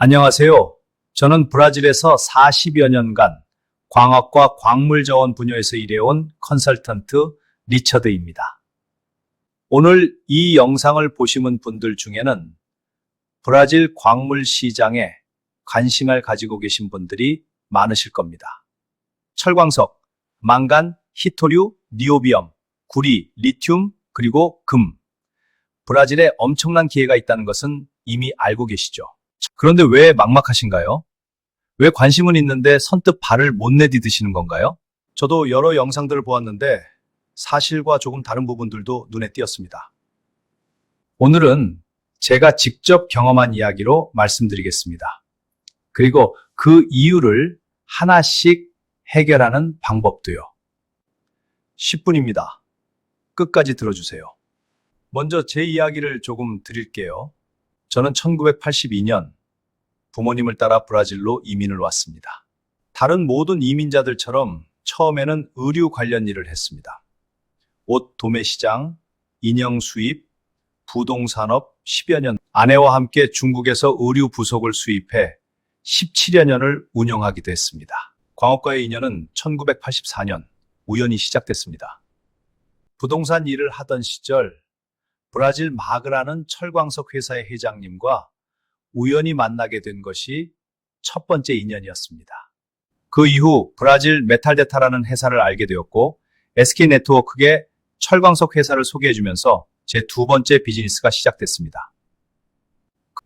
안녕하세요. 저는 브라질에서 40여 년간 광학과 광물 자원 분야에서 일해온 컨설턴트 리처드입니다. 오늘 이 영상을 보시는 분들 중에는 브라질 광물 시장에 관심을 가지고 계신 분들이 많으실 겁니다. 철광석, 망간, 히토류, 니오비엄, 구리, 리튬, 그리고 금. 브라질에 엄청난 기회가 있다는 것은 이미 알고 계시죠? 그런데 왜 막막하신가요? 왜 관심은 있는데 선뜻 발을 못 내디디시는 건가요? 저도 여러 영상들을 보았는데 사실과 조금 다른 부분들도 눈에 띄었습니다. 오늘은 제가 직접 경험한 이야기로 말씀드리겠습니다. 그리고 그 이유를 하나씩 해결하는 방법도요. 10분입니다. 끝까지 들어주세요. 먼저 제 이야기를 조금 드릴게요. 저는 1982년 부모님을 따라 브라질로 이민을 왔습니다. 다른 모든 이민자들처럼 처음에는 의류 관련 일을 했습니다. 옷 도매 시장, 인형 수입, 부동산업 10여 년, 아내와 함께 중국에서 의류 부속을 수입해 17여 년을 운영하기도 했습니다. 광업과의 인연은 1984년 우연히 시작됐습니다. 부동산 일을 하던 시절 브라질 마그라는 철광석 회사의 회장님과 우연히 만나게 된 것이 첫 번째 인연이었습니다. 그 이후 브라질 메탈데타라는 회사를 알게 되었고 SK네트워크에 철광석 회사를 소개해주면서 제 두 번째 비즈니스가 시작됐습니다.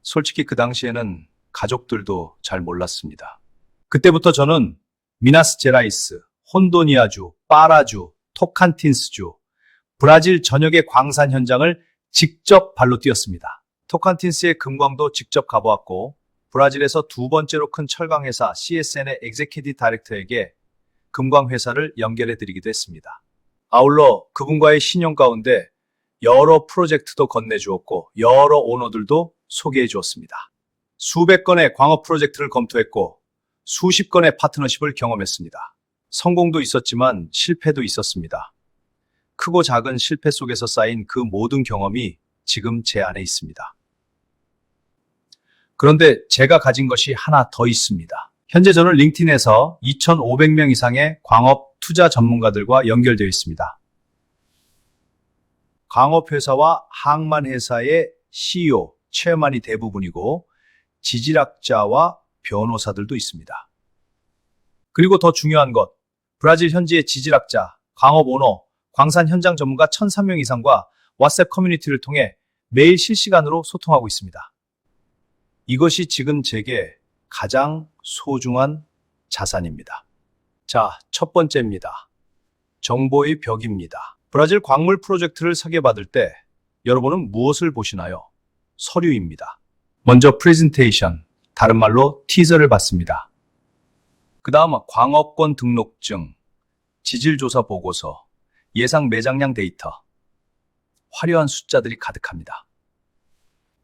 솔직히 그 당시에는 가족들도 잘 몰랐습니다. 그때부터 저는 미나스제라이스, 혼도니아주, 파라주, 토칸틴스주, 브라질 전역의 광산 현장을 직접 발로 뛰었습니다. 토칸틴스의 금광도 직접 가보았고 브라질에서 두 번째로 큰 철강회사 CSN의 엑제큐티브 다이렉터에게 금광회사를 연결해드리기도 했습니다. 아울러 그분과의 신용 가운데 여러 프로젝트도 건네주었고 여러 오너들도 소개해주었습니다. 수백 건의 광업 프로젝트를 검토했고 수십 건의 파트너십을 경험했습니다. 성공도 있었지만 실패도 있었습니다. 크고 작은 실패 속에서 쌓인 그 모든 경험이 지금 제 안에 있습니다. 그런데 제가 가진 것이 하나 더 있습니다. 현재 저는 링크드인에서 2,500명 이상의 광업 투자 전문가들과 연결되어 있습니다. 광업회사와 항만회사의 CEO, 체어만이 대부분이고 지질학자와 변호사들도 있습니다. 그리고 더 중요한 것, 브라질 현지의 지질학자, 광업 오너, 광산 현장 전문가 1,300명 이상과 왓츠앱 커뮤니티를 통해 매일 실시간으로 소통하고 있습니다. 이것이 지금 제게 가장 소중한 자산입니다. 자, 첫 번째입니다. 정보의 벽입니다. 브라질 광물 프로젝트를 설계받을 때 여러분은 무엇을 보시나요? 서류입니다. 먼저 프레젠테이션, 다른 말로 티저를 받습니다. 그 다음 광업권 등록증, 지질조사 보고서, 예상 매장량 데이터, 화려한 숫자들이 가득합니다.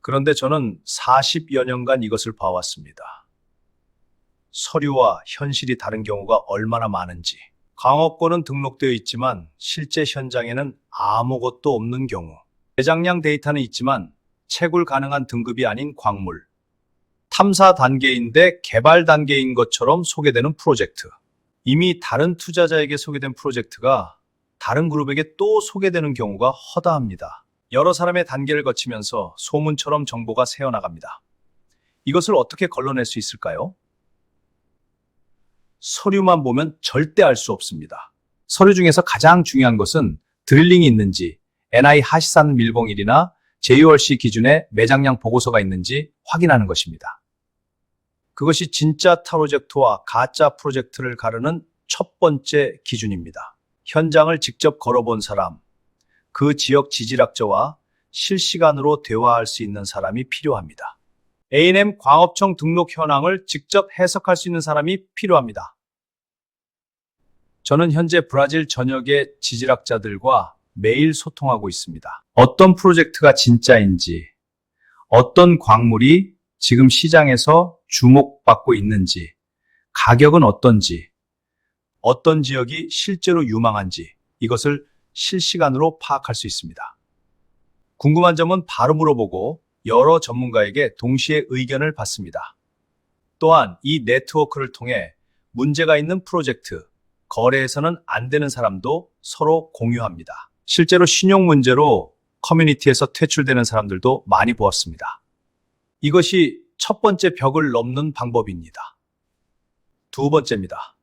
그런데 저는 40여 년간 이것을 봐왔습니다. 서류와 현실이 다른 경우가 얼마나 많은지. 광업권은 등록되어 있지만 실제 현장에는 아무것도 없는 경우. 매장량 데이터는 있지만 채굴 가능한 등급이 아닌 광물. 탐사 단계인데 개발 단계인 것처럼 소개되는 프로젝트. 이미 다른 투자자에게 소개된 프로젝트가 다른 그룹에게 또 소개되는 경우가 허다합니다. 여러 사람의 단계를 거치면서 소문처럼 정보가 새어나갑니다. 이것을 어떻게 걸러낼 수 있을까요? 서류만 보면 절대 알 수 없습니다. 서류 중에서 가장 중요한 것은 드릴링이 있는지, NI 하시산 밀봉일이나 JORC 기준의 매장량 보고서가 있는지 확인하는 것입니다. 그것이 진짜 프로젝트와 가짜 프로젝트를 가르는 첫 번째 기준입니다. 현장을 직접 걸어본 사람, 그 지역 지질학자와 실시간으로 대화할 수 있는 사람이 필요합니다. A&M 광업청 등록 현황을 직접 해석할 수 있는 사람이 필요합니다. 저는 현재 브라질 전역의 지질학자들과 매일 소통하고 있습니다. 어떤 프로젝트가 진짜인지, 어떤 광물이 지금 시장에서 주목받고 있는지, 가격은 어떤지, 어떤 지역이 실제로 유망한지 이것을 실시간으로 파악할 수 있습니다. 궁금한 점은 바로 물어보고 여러 전문가에게 동시에 의견을 받습니다. 또한 이 네트워크를 통해 문제가 있는 프로젝트, 거래에서는 안 되는 사람도 서로 공유합니다. 실제로 신용 문제로 커뮤니티에서 퇴출되는 사람들도 많이 보았습니다. 이것이 첫 번째 벽을 넘는 방법입니다. 두 번째입니다.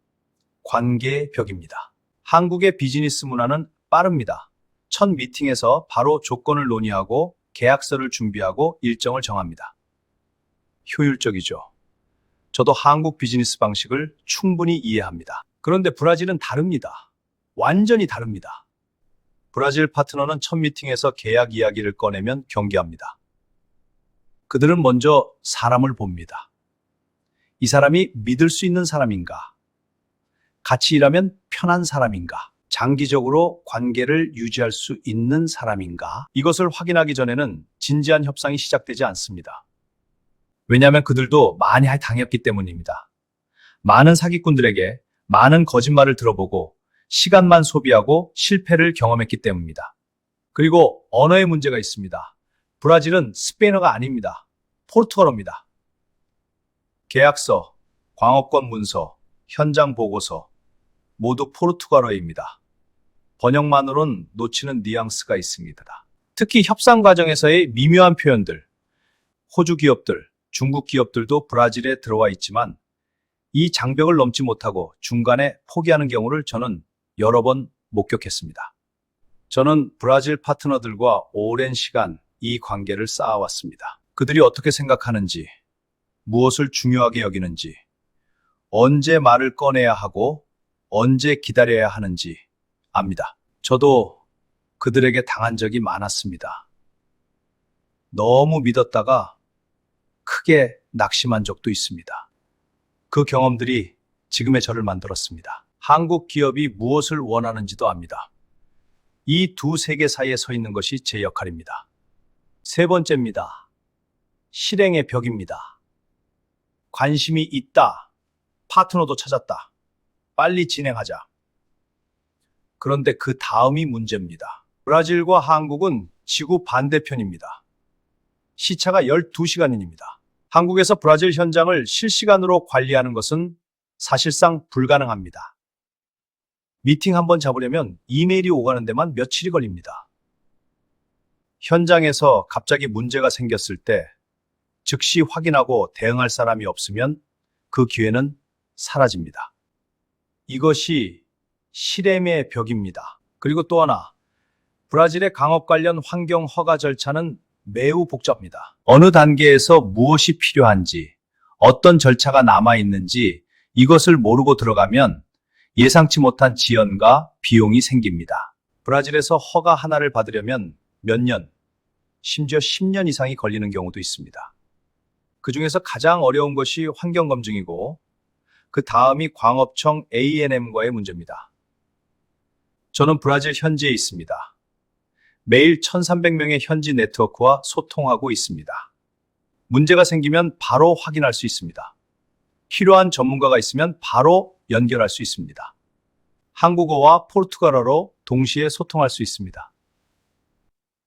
관계의 벽입니다. 한국의 비즈니스 문화는 빠릅니다. 첫 미팅에서 바로 조건을 논의하고 계약서를 준비하고 일정을 정합니다. 효율적이죠. 저도 한국 비즈니스 방식을 충분히 이해합니다. 그런데 브라질은 다릅니다. 완전히 다릅니다. 브라질 파트너는 첫 미팅에서 계약 이야기를 꺼내면 경계합니다. 그들은 먼저 사람을 봅니다. 이 사람이 믿을 수 있는 사람인가? 같이 일하면 편한 사람인가? 장기적으로 관계를 유지할 수 있는 사람인가? 이것을 확인하기 전에는 진지한 협상이 시작되지 않습니다. 왜냐하면 그들도 많이 당했기 때문입니다. 많은 사기꾼들에게 많은 거짓말을 들어보고 시간만 소비하고 실패를 경험했기 때문입니다. 그리고 언어의 문제가 있습니다. 브라질은 스페인어가 아닙니다. 포르투갈어입니다. 계약서, 광업권 문서, 현장 보고서 모두 포르투갈어입니다. 번역만으로는 놓치는 뉘앙스가 있습니다. 특히 협상 과정에서의 미묘한 표현들, 호주 기업들, 중국 기업들도 브라질에 들어와 있지만 이 장벽을 넘지 못하고 중간에 포기하는 경우를 저는 여러 번 목격했습니다. 저는 브라질 파트너들과 오랜 시간 이 관계를 쌓아왔습니다. 그들이 어떻게 생각하는지, 무엇을 중요하게 여기는지, 언제 말을 꺼내야 하고 언제 기다려야 하는지 압니다. 저도 그들에게 당한 적이 많았습니다. 너무 믿었다가 크게 낙심한 적도 있습니다. 그 경험들이 지금의 저를 만들었습니다. 한국 기업이 무엇을 원하는지도 압니다. 이 두 세계 사이에 서 있는 것이 제 역할입니다. 세 번째입니다. 실행의 벽입니다. 관심이 있다. 파트너도 찾았다. 빨리 진행하자. 그런데 그 다음이 문제입니다. 브라질과 한국은 지구 반대편입니다. 시차가 12시간입니다. 한국에서 브라질 현장을 실시간으로 관리하는 것은 사실상 불가능합니다. 미팅 한번 잡으려면 이메일이 오가는 데만 며칠이 걸립니다. 현장에서 갑자기 문제가 생겼을 때 즉시 확인하고 대응할 사람이 없으면 그 기회는 사라집니다. 이것이 실행의 벽입니다. 그리고 또 하나, 브라질의 강업 관련 환경 허가 절차는 매우 복잡합니다. 어느 단계에서 무엇이 필요한지, 어떤 절차가 남아있는지 이것을 모르고 들어가면 예상치 못한 지연과 비용이 생깁니다. 브라질에서 허가 하나를 받으려면 몇 년, 심지어 10년 이상이 걸리는 경우도 있습니다. 그 중에서 가장 어려운 것이 환경검증이고 그 다음이 광업청 A&M과의 문제입니다. 저는 브라질 현지에 있습니다. 매일 1,300명의 현지 네트워크와 소통하고 있습니다. 문제가 생기면 바로 확인할 수 있습니다. 필요한 전문가가 있으면 바로 연결할 수 있습니다. 한국어와 포르투갈어로 동시에 소통할 수 있습니다.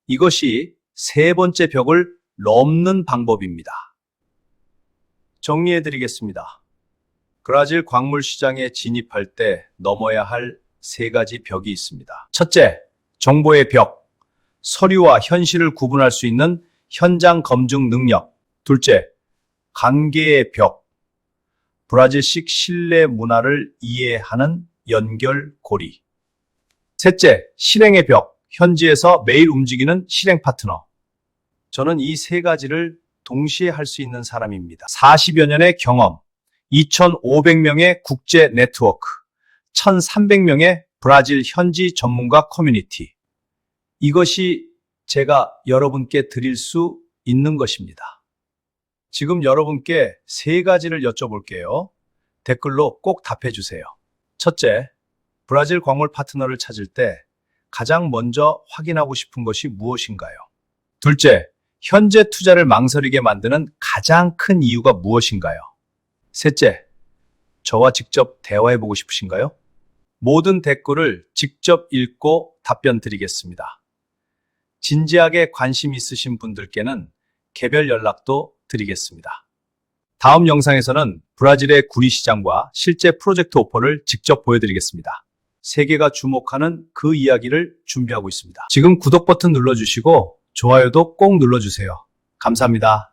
이것이 세 번째 벽을 넘는 방법입니다. 정리해드리겠습니다. 브라질 광물 시장에 진입할 때 넘어야 할 세 가지 벽이 있습니다. 첫째, 정보의 벽. 서류와 현실을 구분할 수 있는 현장 검증 능력. 둘째, 관계의 벽. 브라질식 신뢰 문화를 이해하는 연결고리. 셋째, 실행의 벽. 현지에서 매일 움직이는 실행 파트너. 저는 이 세 가지를 동시에 할 수 있는 사람입니다. 40여 년의 경험, 2,500명의 국제 네트워크, 1,300명의 브라질 현지 전문가 커뮤니티. 이것이 제가 여러분께 드릴 수 있는 것입니다. 지금 여러분께 세 가지를 여쭤볼게요. 댓글로 꼭 답해 주세요. 첫째, 브라질 광물 파트너를 찾을 때 가장 먼저 확인하고 싶은 것이 무엇인가요? 둘째, 현재 투자를 망설이게 만드는 가장 큰 이유가 무엇인가요? 셋째, 저와 직접 대화해보고 싶으신가요? 모든 댓글을 직접 읽고 답변 드리겠습니다. 진지하게 관심 있으신 분들께는 개별 연락도 드리겠습니다. 다음 영상에서는 브라질의 구리 시장과 실제 프로젝트 오퍼를 직접 보여드리겠습니다. 세계가 주목하는 그 이야기를 준비하고 있습니다. 지금 구독 버튼 눌러주시고 좋아요도 꼭 눌러주세요. 감사합니다.